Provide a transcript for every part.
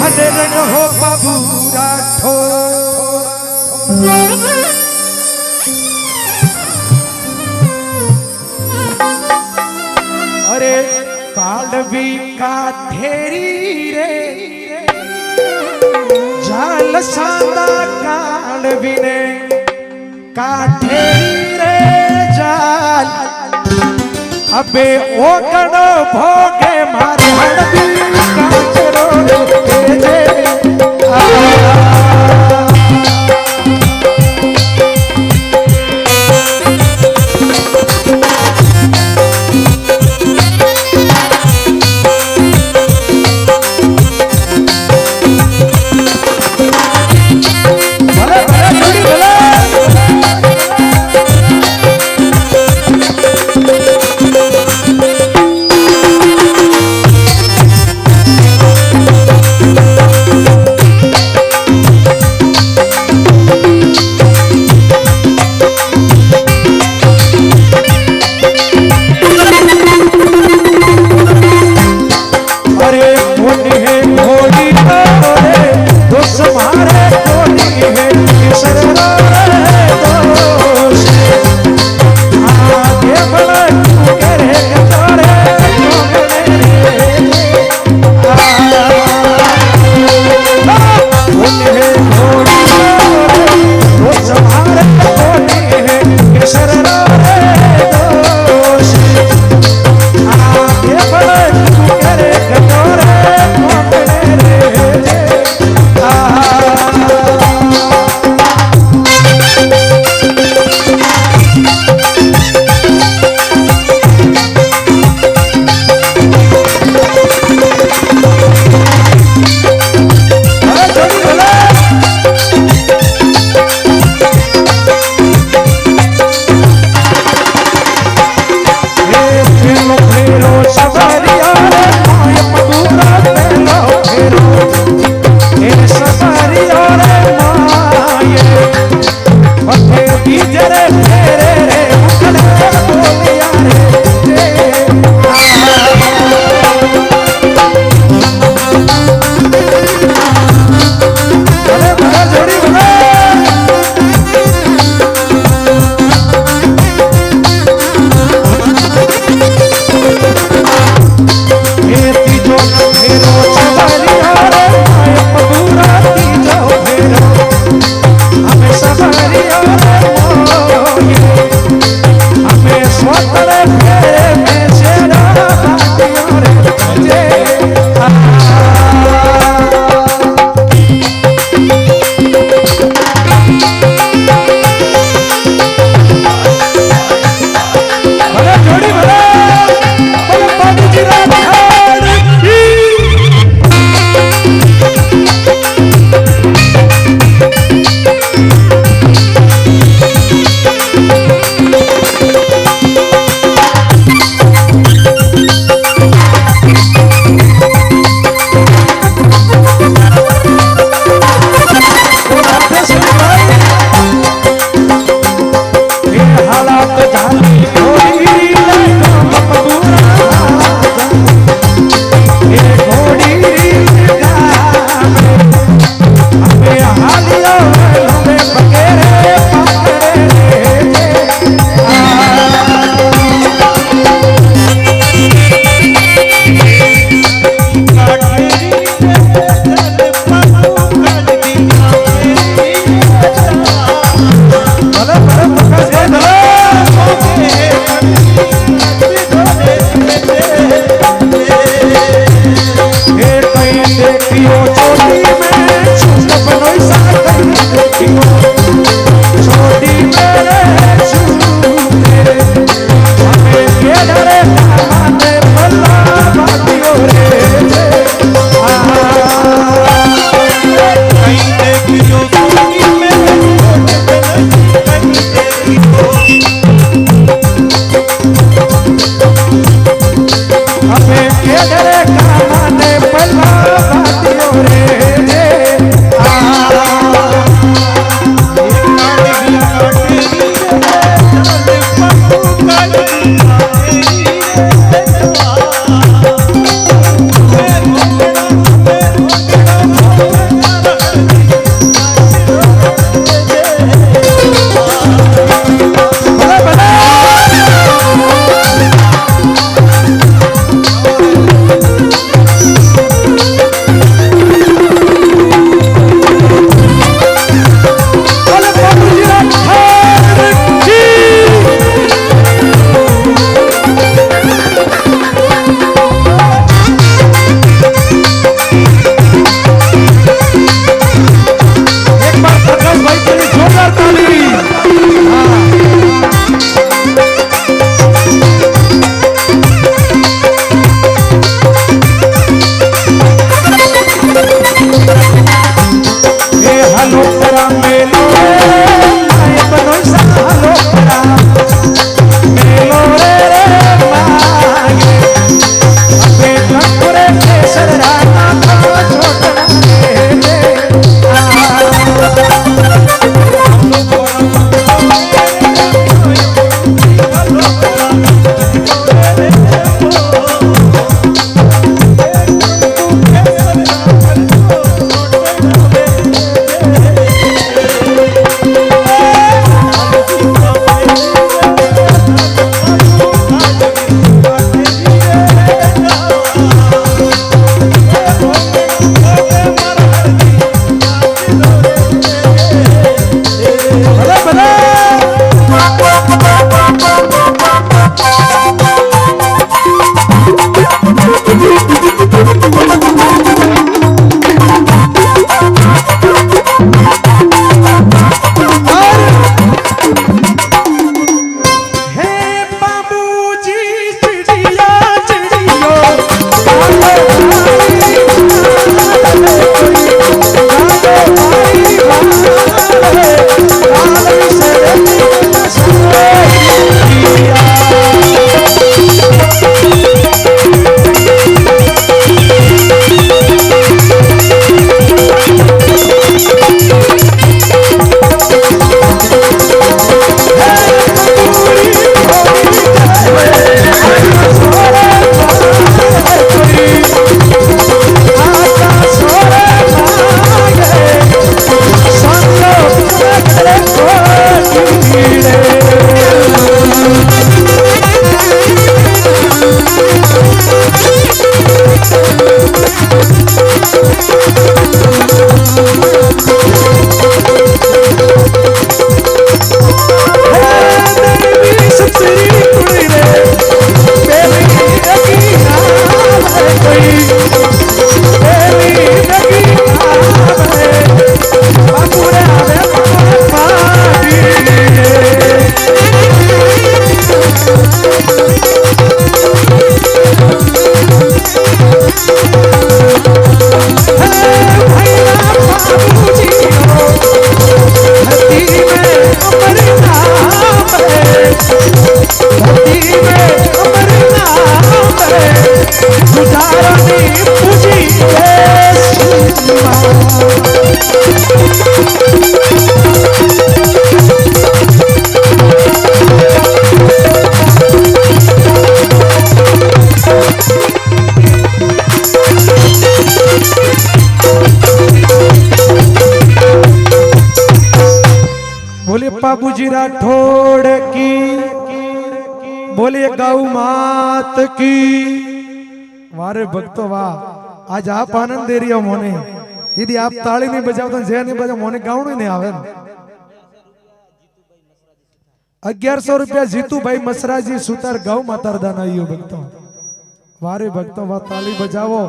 हरे रहो बाबू राठौर। अरे कालवी का ठेरी रे जाल सादा कालवी ने काठेरी रे जाल अबे ओगण भोगे मारे हड़बी काचरो रे धरती में अमर नाम है, धरती में अमर नाम है, पुजारनी पूजी देसी माँ। बोले बाबूजी राठौड़ की, बोले गौ मात की। वारे भक्तो वाह, आज आप आनंद दे रही हो मोने। यदि आप ताली नहीं बजाओ तो जय नहीं बजाओ मोने गाउन ही नहीं आवे। 1100 रुपया जीतू भाई मसराजी सुतार गौ मातार दान आयो भक्तो। वारे भक्तो वाह, ताली बजावो,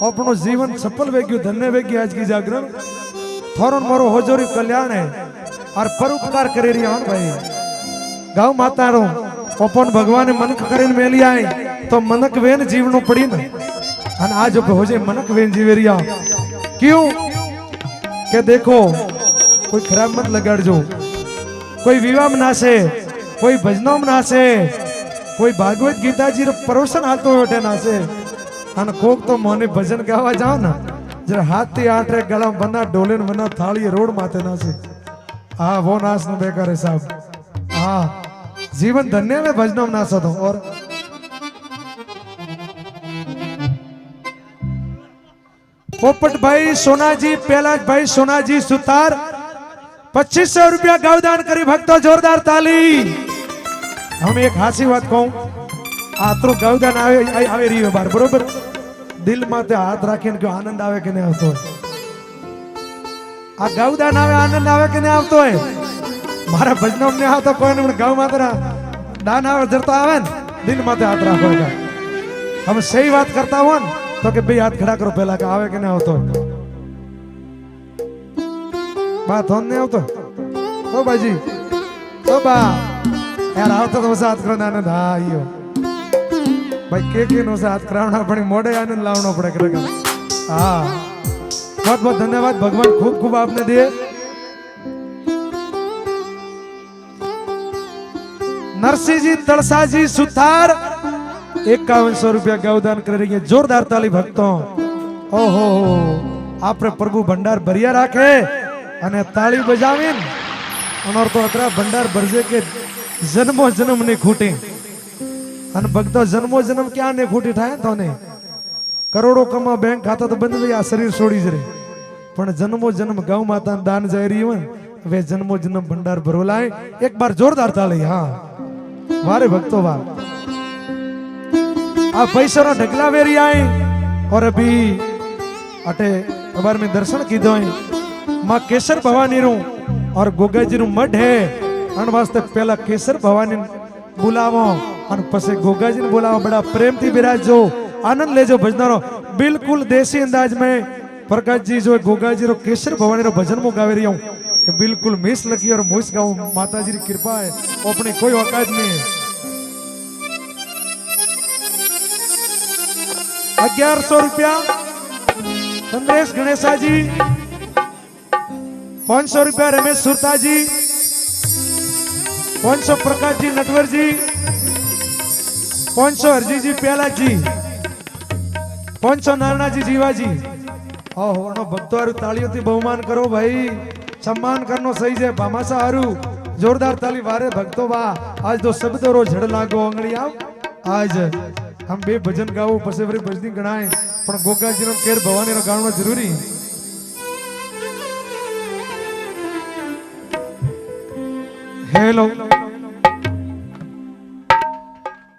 अपनो जीवन सफल वेग्यो, धन्य वेग्यो। आज की जागरण थोरन मोरो होजोरी कल्याण है और परोपकार करे रही हूं भाई। गौ माता रो अपन भगवान मनक करीन मेली आई तो मनक वेन जीवनो पड़ी न। अन आज हो जे मनक वेन जीवे रिया। क्यों के देखो, कोई खराब मत लगाड़जो, कोई विवाह में नासे, कोई भजनों में नासे, कोई भागवत गीता जी रो परोसन हाथों में बैठे नासे। अन कोक तो मोने भजन गावा जाओ ना, जरा हाथ ती आटे गला बना डोलेन बना थाली रोड माते नासे। हाँ वो नाच न बेकार है साहब। हाँ जीवन धन्य में भजनों में नाचा दो। और पोपट भाई सोनाजी, पहलाज भाई सोनाजी सुतार 2500 रुपया गौदान करी भक्तों, जोरदार ताली। हम एक हासी बात कहूं, आतरो गौदान आवे रही है बार बरोबर, दिल माते हाथ राखीने क्यों आनंद आवे के नहीं आवतो। आ गौदान आवे आनंद आवे के नहीं आवतो है। मारा भजनों में नहीं आवतो कोई ने गौ माता दान आवे जरता आवे दिल माते हाथ राखोगा। हम सही बात करता हूं तो के भाई हाथ खड़ा करो पहला के आवे के नहीं आवतो। बात होने आवतो ओ बाजी ओ बा यार आवतो तो साथ करो आनंद। हाँ आइयो भाई के नो साथ करावना पड़े, मोड़े आनंद लावना पड़े करेगा। हाँ बहुत बहुत धन्यवाद, भगवान खूब खूब आपने दिए। नरसिंह जी तड़सा जी सुतार 5100 रुपया गौदान कर रही है। जोरदार ताली भक्तों। ओहो आपरे प्रभु भंडार भरिया राखे अने ताली बजावीन अनोर तो अतरा भंडार भरजे के जन्मो जन्म ने खूटे। अन भक्तो जन्मो जन्म क्या ने खूटी ठाए तो ने करोड़ों कमा बैंक खाता तो बंद भई आ शरीर छोड़ी जरे, पण जन्मो जन्म गौ माता दान जाय रही हो वे जन्मो जन्म भंडार भरोलाए। एक बार जोरदार ताली। हाँ वारे भक्तो वाह, आ पैसा रो ढगला वेरी आए और अभी अटे अबार में दर्शन कीधो है। मां केसर भवानी रू और गोगा जी रू मठ है, अन वास्ते पहला केसर भवानी बुलावो और पसे गोगा जी ने बुलावो। बड़ा प्रेम थी बिराजो, आनंद ले जो भजनारो बिल्कुल देसी अंदाज में। प्रकाश जी जो गोगा जी रो केसर भवानी रो भजन मो गावे रही हूं, बिल्कुल मिस लगी और मुस गाऊं। माता जी की कृपा है, अपनी कोई औकात नहीं है। 1100 रुपया संदेश गणेशा जी, 500 रुपया रमेश सुरता जी, 500 प्रकाश जी नटवर जी, 500 हरजी जी प्याला जी, 500 नाना जी जीवा जी। ओहो भक्तों तालियों थी बहुमान करो भाई, सम्मान करनो सही है भामासा हारू। जोरदार ताली वारे भक्तों वाह। आज तो शब्द रो झड़ लागो अंगड़ी आज हम बे भजन गाओ पसे वरी भजनी गणाए, पण गोगा जी नो केर भवानी नो गावनो जरूरी। हेलो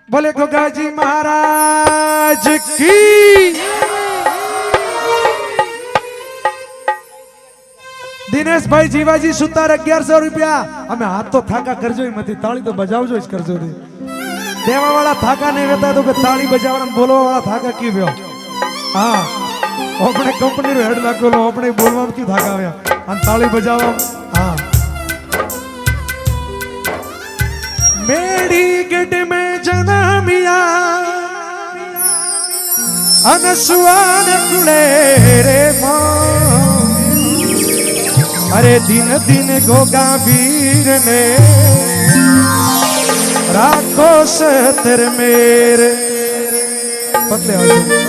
बोले गोगा जी महाराज की। दिनेश भाई जीवाजी सुतार 1100 रुपया। हमें हाथ तो थाका करजो ही मती, ताली तो बजावजो इस करजो रे। देवा वाला थाका नहीं रहता तो ताली बजावना बोलवा वाला थाका की व्यो। हाँ अपने कंपनी रो हेड लागो लो, अपने बोलवा में की थाका व्या अन ताली बजावा। हाँ मेरी गड में जन्मिया अनसुआन कुले रे मां, अरे दिन दिन गोगा वीर ने राखो से तेरे मेरे पतले आ जाओ।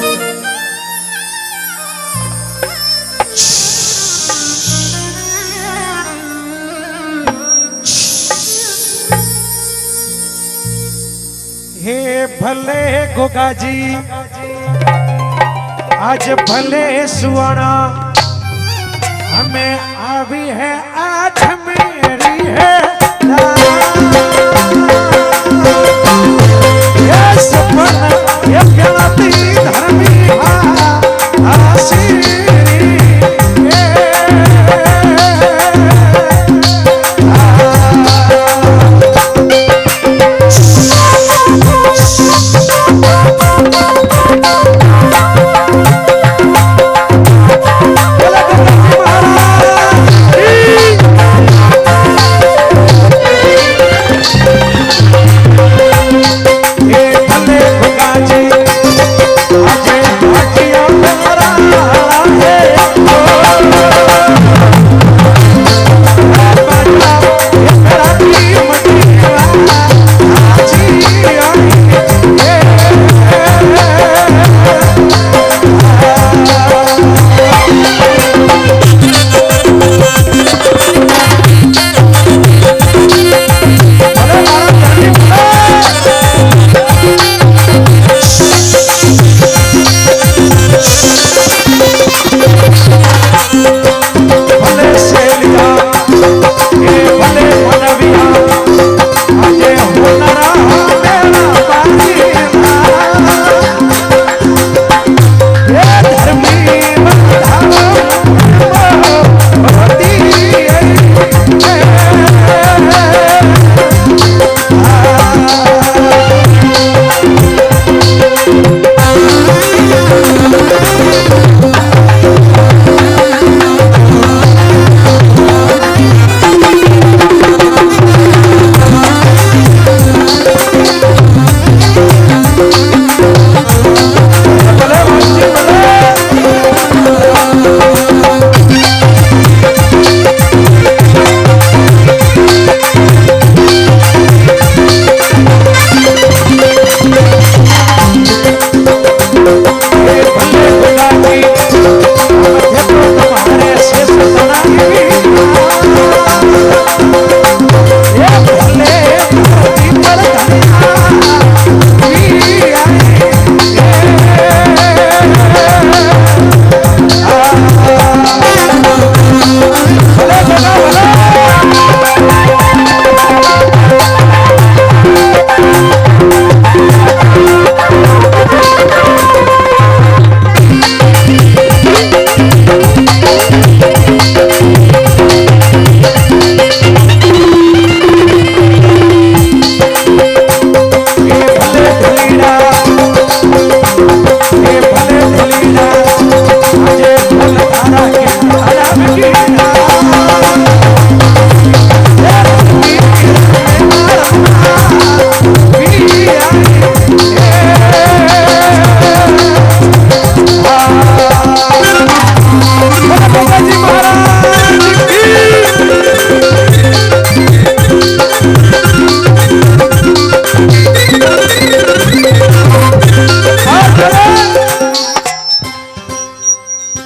हे भले गोगा जी आज भले सुहाना हमें आवी है आज मेरी है ये सपना ये ज्ञाति धर्मी आशीरी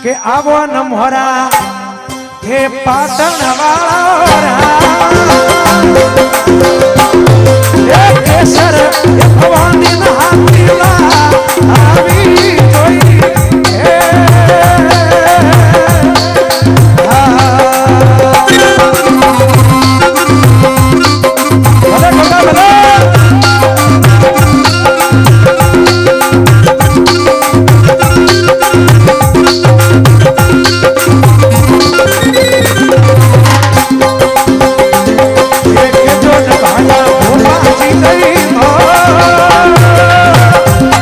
के आवो नमोरा हे पाटण वाला हे केसर हे भवानी नहातीला आवी जोई हे भले भले भले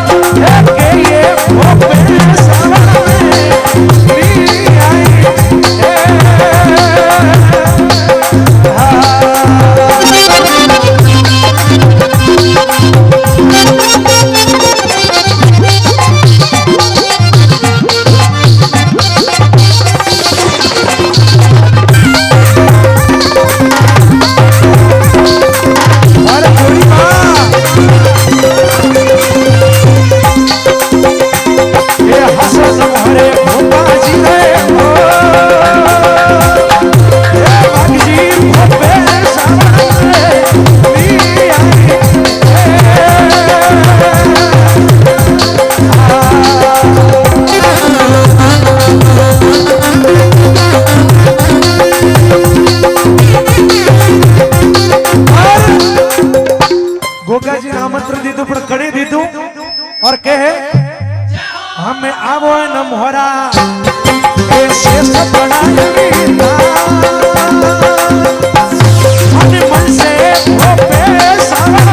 ये शेष बनाया मन मन से भोपे सामने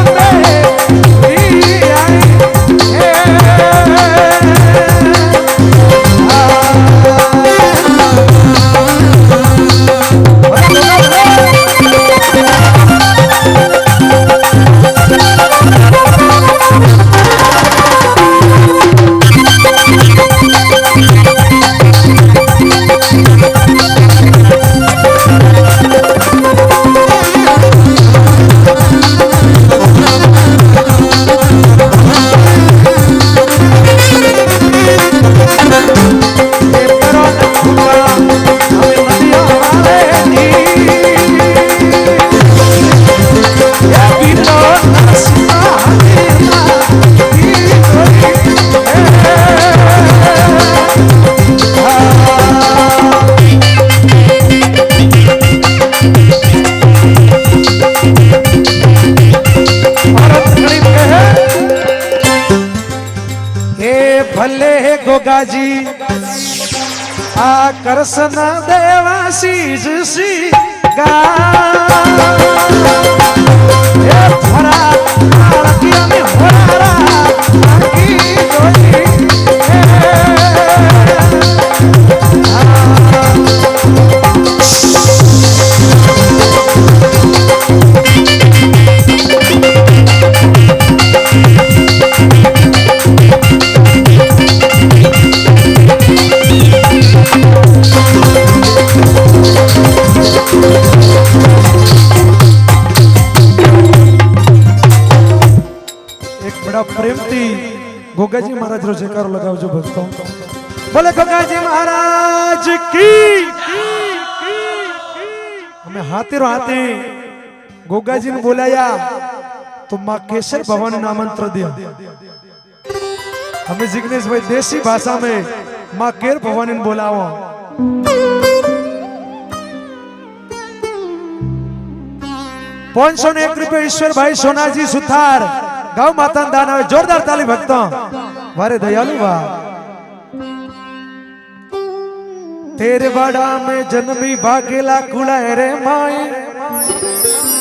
भले गोगा जी आकर्षण देवाशीष सी गा भरा में भरा प्रेम थी गोगा जी महाराज रो जयकारो लगावजो भक्तों। बोले गोगा जी महाराज की। हमें हाथे रो हाथे गोगा जी ने बोलाया तो मां केसर भवानी ने आमंत्रण दिया। हमें जिग्नेश भाई देसी भाषा में मां केर भवानी ने बोलावा। 501 रुपये ईश्वर भाई सोनाजी सुथार गौ माता दान है। जोरदार ताली भक्तों। वारे दयालु वाह। तेरे बाड़ा में जन्मी भागेला कुड़ा रे माए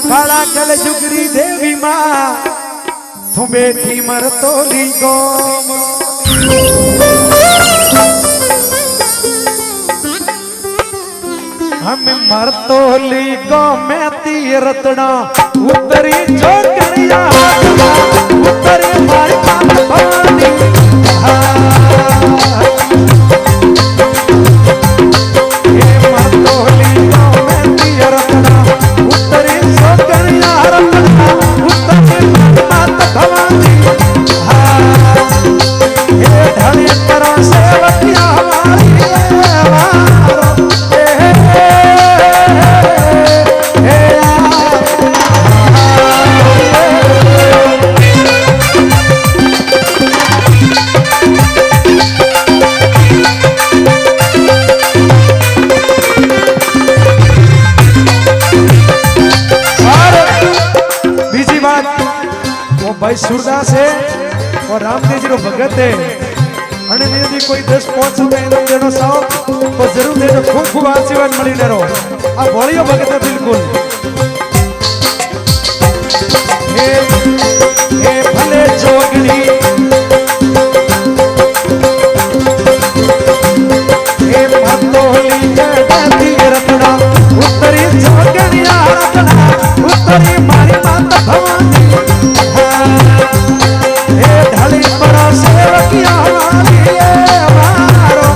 काला कल जुगरी देवी माँ तू बेटी मर तोली गो हमें मर तोली गो मैं तीरतना उतरी जो करिया उतरी मारी भवानी भाई सूरदास है और रामदेव जी रो भगत है। अने यदि कोई 10-5 रुपए इनाम देनो साओ तो जरूर देनो। खूब खूब आशीर्वाद मળી ने रो। आ बोलियो भगत है बिल्कुल। हे भले जोगनी हे मतोली जगती रत्ना उत्तरी जोगनी रत्ना उत्तरी मारी माता भवानी ढली बड़ा सेवकिया हमारी हमारो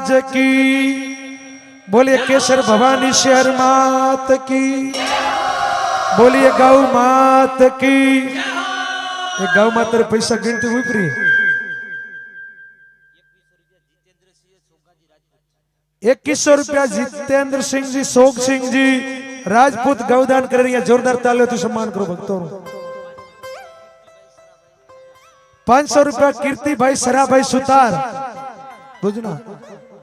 महाराज की। बोलिए केसर भवानी शहर मात की। बोलिए गौ मात की। एक गौ माता पैसा गिनती हुई प्रिय 2100 रुपया जितेंद्र सिंह जी, सोग सिंह जी राजपूत गौदान कर रही है। जोरदार तालियों तो सम्मान करो भक्तों। 500 रुपया कीर्ति भाई सरा भाई सुतार बुझना।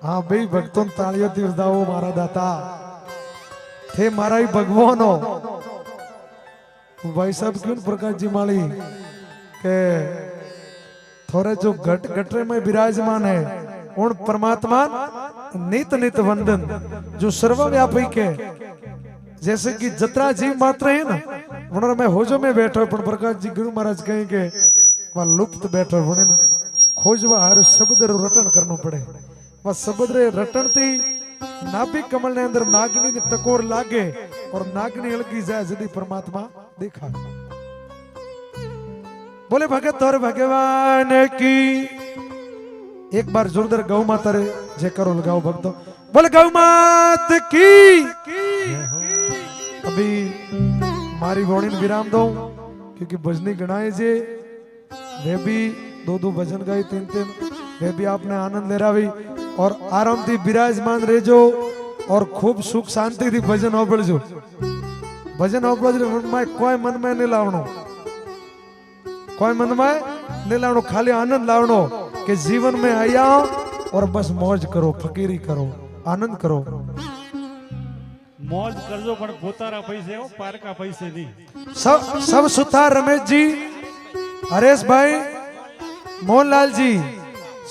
हाँ भाई भक्तों तालियों थी दाओ मारा दाता थे मारा ही भगवान हो भाई साहब क्यों प्रकाश जी माली के थोड़े जो गटरे में विराजमान है उन परमात्मा नित नित वंदन जो सर्वव्यापी के जैसे कि जतरा जीव मात्र है ना उन्होंने मैं होजो में बैठो पर प्रकाश जी गुरु महाराज कहें के वह लुप्त बैठो होने ना खोजवा हर शब्द रटन करना पड़े वह शब्द रटन थी नाभि कमल ने अंदर नागनी ने टकोर लागे और नागनी अलगी जाए यदि परमात्मा देखा। बोले भगत और भगवान की। एक बार जोरदार गौ माता रे जय करो लगाओ भक्तों। बोले गौ मात की। अभी मारी वाणी विराम दो क्योंकि भजनी गणाए जे वे भी दो भजन गाए तीन वे भी आपने आनंद ले रहा और आराम थी विराजमान रेजो और खूब सुख शांति थी भजन ओबळजो। भजन ओबळजो कोई मन में नहीं लावणो कोई मन में नहीं लावणो खाली आनंद लावणो कि जीवन में आया और बस मौज करो फकीरी करो आनंद करो। मौज करजो पण पोतारा पैसे हो पार का पैसे नहीं। सब सुतार रमेश जी हरेश भाई मोहनलाल जी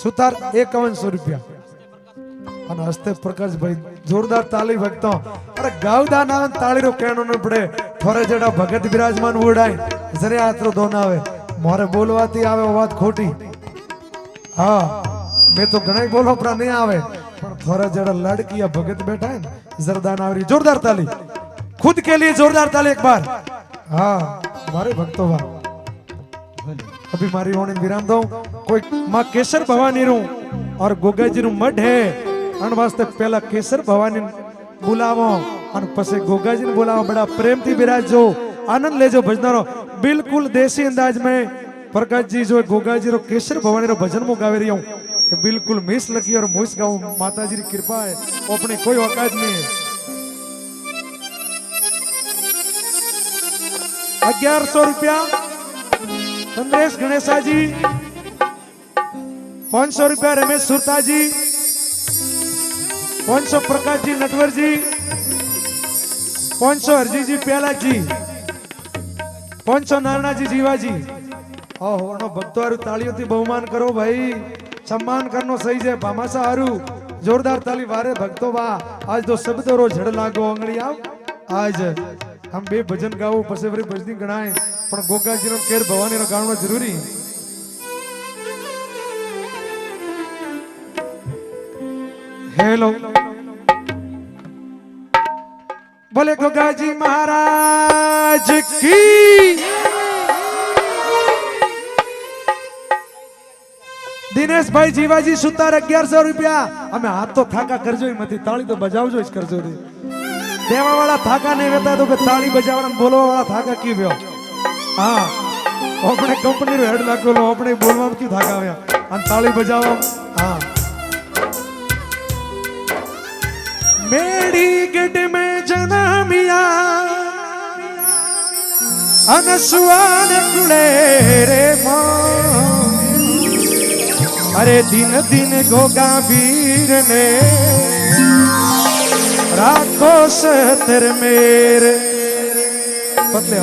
सुतार 5100 रुपया અને હસ્તે પ્રકાશભાઈ જોરદાર તાળી ભક્તો અરે ગાવદાન આવે તાળી રો કેનો ન પડે થોરે જેડા ભગત બિરાજમાન ઉડાય જરે આતરો દોન આવે મોરે બોલવાતી આવે વાત ખોટી હા मैं तो ઘણાય બોલો પર નહીં આવે પણ થોરા જેડા લડકીયા ભગત બેઠા है जरदान आवरी जोरदार ताली खुद के लिए जोरदार ताली एक बार। हाँ हमारे भक्तों वाह अभी मारी वाणी विराम दो कोई मां केसर भवानी रू और गोगा जी रू मठ है अन वास्ते पहला केसर भवानी बुलावो और पसे गोगा जी ने बुलावो बड़ा प्रेम थी बिराजो आनंद लेजो भजनारो बिल्कुल देसी अंदाज में प्रकाश जी जो गोगा जी रो केसर भवानी रो भजन मु गावे रही हूं कि बिल्कुल मिस लगी और मुस गाऊं माता जी की कृपा है अपने कोई औकात नहीं है। 1100 रुपया संदेश गणेशा जी 500 रुपया रमेश सुरता जी 500 प्रकाश जी नटवर जी 500 हरजी जी प्याला जी 500 नारायणा जी जीवा जी। ओहो भक्तों हारू तालियों थी बहुमान करो भाई सम्मान करनो सही है भामासा हारू जोरदार ताली वारे भक्तों वाह आज तो शब्द रो झड़ लागो अंगड़ी आओ आज हम बे भजन गाओ पसे वरी भजनी गणाए पण गोगा जी नो केर भवानी रो गाणो जरूरी। हेलो बोले गोगा जी महाराज की। दिनेश भाई जीवाजी सुतार 1100 रुपया हमें हाथ तो थाका करजो ही मती ताली तो बजावजो इस करजो रे देवा वाला थाका नहीं रहता तो ताली बजावना बोलवा वाला थाका की व्यो। हाँ अपने कंपनी रो हेड लागो लो अपने बोलवा क्यों थाका व्या अन ताली बजावा। हाँ मेरी गड में जन्मिया अनसुआन कुले रे मां अरे दिन दिन गोगा वीर ने राखो सतर मेरे पतले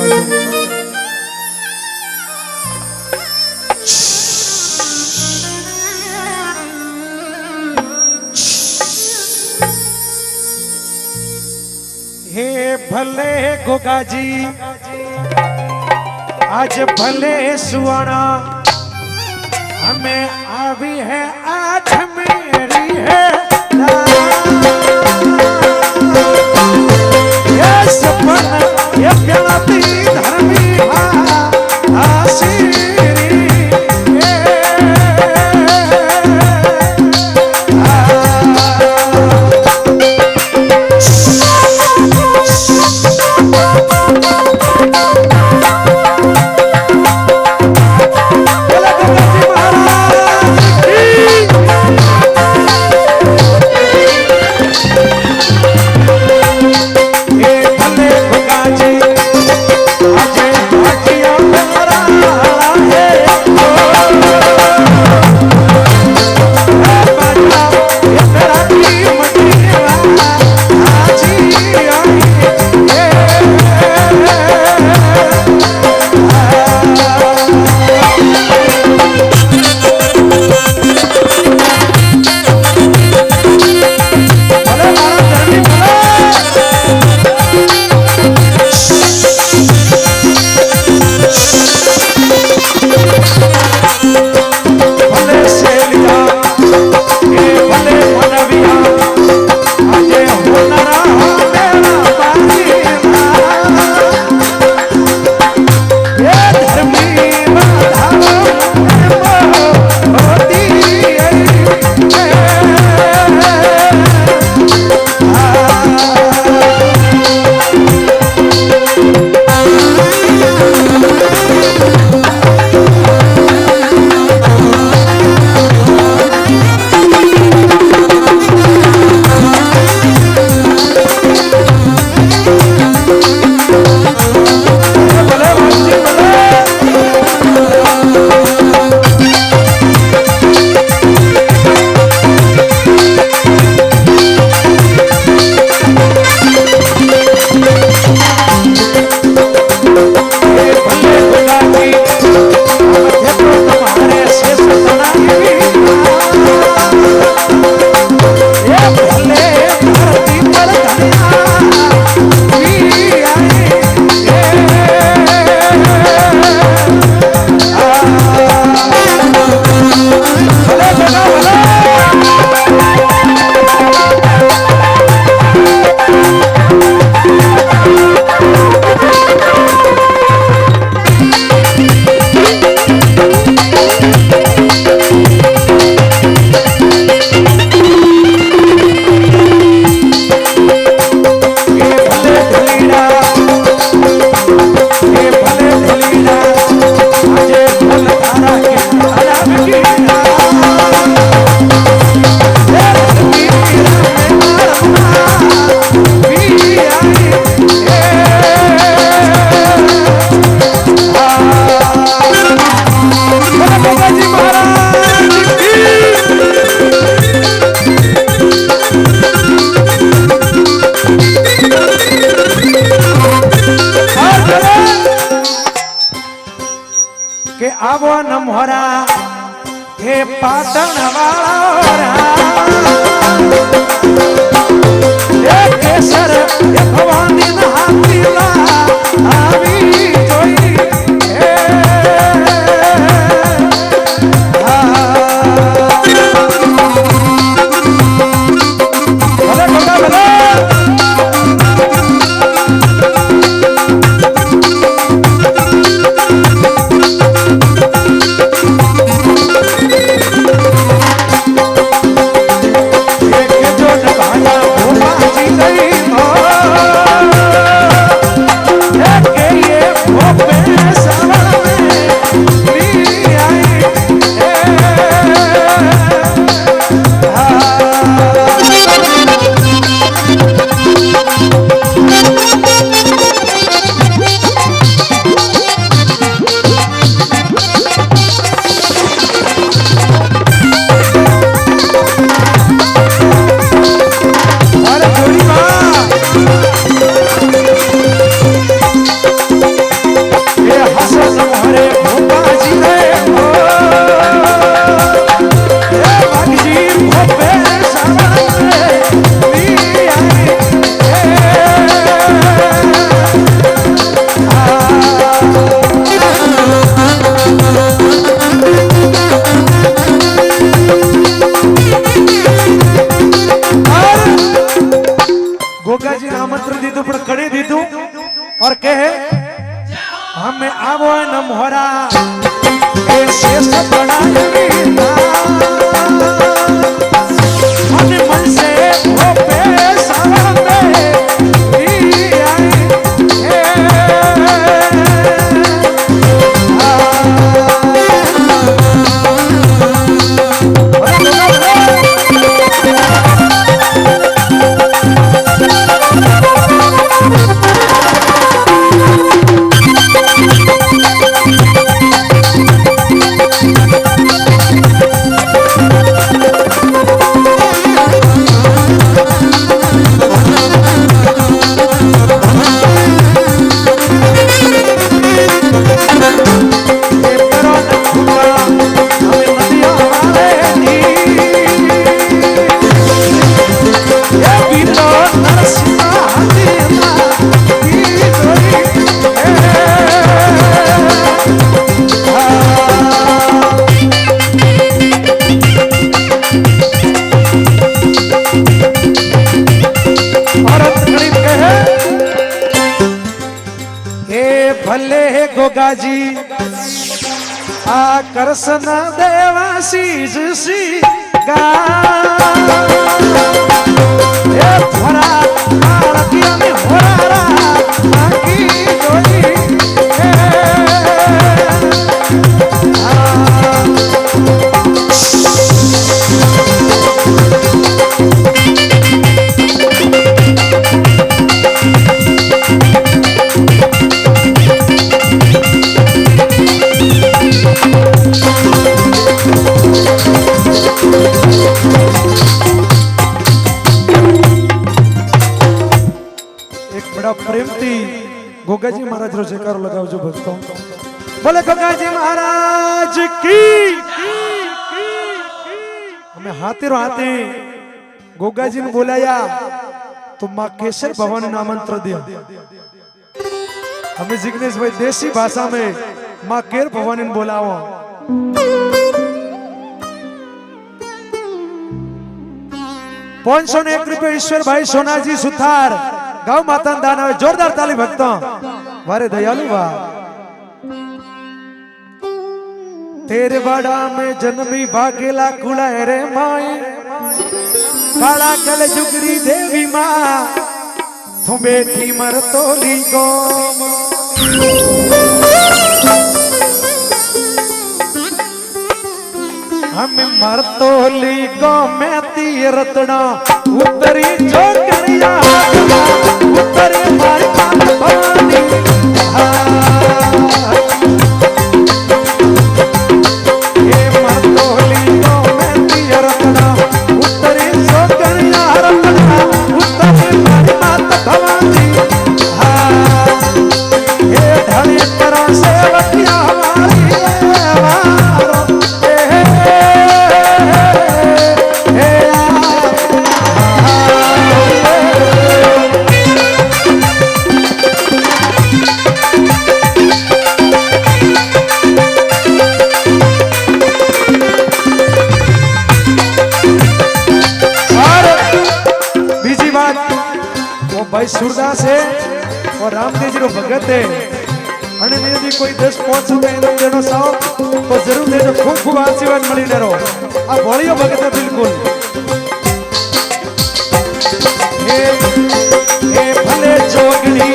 हे भले गोगा जी आज भले सुआना हमें आवी है आज मेरी है ये सपना ये प्याती धर्मी आशीरी गोगाजी आ करसन देवाशीष सी गा ए भरा आरतिया में होरा आकी जोई प्रेम थी गोगाजी महाराज रो जयकारो लगावजो भक्तो बोले गोगाजी महाराज की हमें हाथी रो हाथी गोगाजी ने बोलाया तो मां केसर भवानी ने आमंत्रण दिया हमें जिग्नेश भाई देसी भाषा में मां केर भवानी ने बोलाओ 501 रुपये ईश्वर भाई सोनाजी सुथार गाँव माता दान आवे जोरदार ताली भक्तों वारे दयालु वाह तेरे बाड़ा में जन्मी भागेला कुला रे माई काला कल जुगरी देवी माँ तू बेटी मर तोली गो हमें मर तोली गो मैं तीरतना उतरी जो करिया उतरी मारी माता भवानी ये मर तोली गो मैं तीरतना उतरी जो करिया रतना उतरी मारी माता भवानी ये ढली तरह से बतिया हमारी भाई सूरदास है और रामदेव जी रो भगत है अने यदि कोई 10-5 रुपए इनाम देनो साओ तो जरूर देजो खूब खूब आशीर्वाद मળી ने रो आ भोळियो भगत है बिल्कुल हे भले जोगनी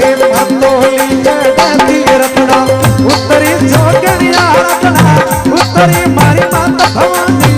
हे मतोली जड़ती रत्ना उत्तरी जोगनी रत्ना उत्तरी मारी माता भवानी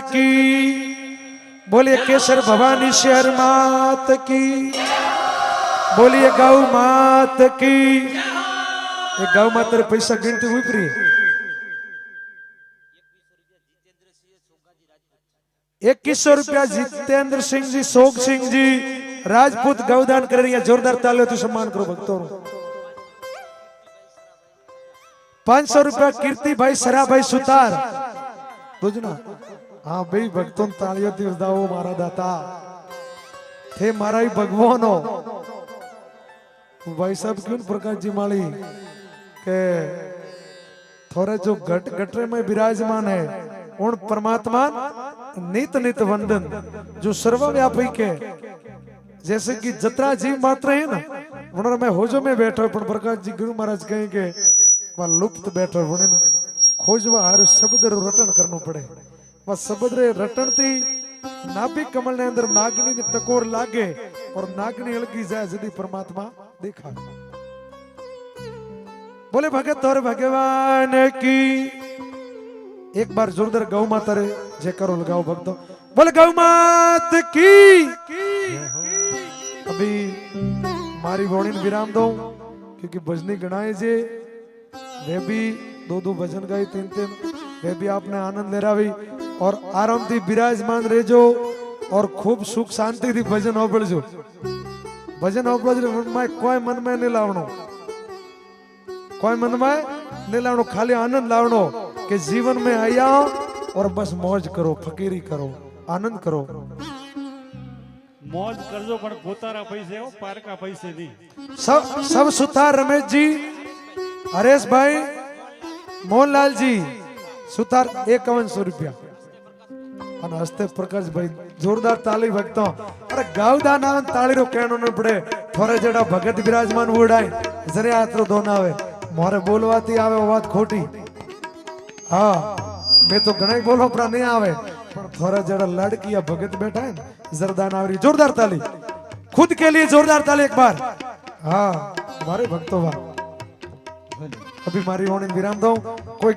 की, बोलिए केसर भवानी शहर मात की, बोलिए गौ मात की। ये गौ माता रे पैसा गिनती हुई प्रिय 2100 रुपया जितेंद्र सिंह जी, सोग सिंह जी राजपूत गौदान कर रही है। जोरदार तालियों से सम्मान करो भक्तों। 500 रुपया कीर्ति भाई सरा भाई सुतार बुझना। हाँ भाई भक्तों तालियों थी दाओ मारा दाता थे मारा ही भगवान हो भाई साहब क्यों प्रकाश जी माली के थोड़े जो घट गटरे में विराजमान है उन परमात्मा नित नित वंदन जो सर्वव्यापी के जैसे कि जतरा जीव मात्र है ना उन्होंने मैं होजो में बैठो पर प्रकाश जी गुरु महाराज कहें के वह लुप्त बैठो होने ना खोजवा हर शब्द रो रटन करनो पड़े वह शब्द रे रटन थी नाभि कमल ने अंदर नागनी ने टकोर लागे और नागनी अलगी जाए जदी परमात्मा देखा। बोले भगत और भगवान की एक बार जोरदार गौ माता रे जय करो लगाओ भक्तों। बोले गौ मात की। अभी मारी बोणी विराम दो क्योंकि भजनी गणाए जे वे भी दो भजन गाई तीन वे भी आपने आनंद ले रहा और आराम थी विराजमान रेजो और खूब सुख शांति थी भजन होबळजो। भजन होबळजो कोई मन में नहीं लावणो, कोई मन में नहीं लावणो, खाली आनंद लावणो कि जीवन में आया और बस मौज करो, फकीरी करो, आनंद करो। मौज करजो पण पोतारा पैसे हो, पारका पैसे नहीं। सब सुतार रमेश जी, हरेश भाई, मोहनलाल जी सुतार 5100 रुपया અને હસ્તે પ્રકાશભાઈ જોરદાર તાળી ભક્તો। અરે ગાવદા ના તાળી રો કેનો ન પડે થોરે જેડા ભગત વિરાજમાન ઉડાય જરે આતરો દોન આવે મોરે બોલવાતી આવે વાત ખોટી। હા मैं तो ઘણા બોલો પર નહીં આવે પણ થોરે જેડા લડકી या भगत बैठा है जरदान आवरी जोरदार ताली खुद के लिए जोरदार ताली एक बार। हाँ हमारे भक्तों वाह अभी मारी होने विराम दो कोई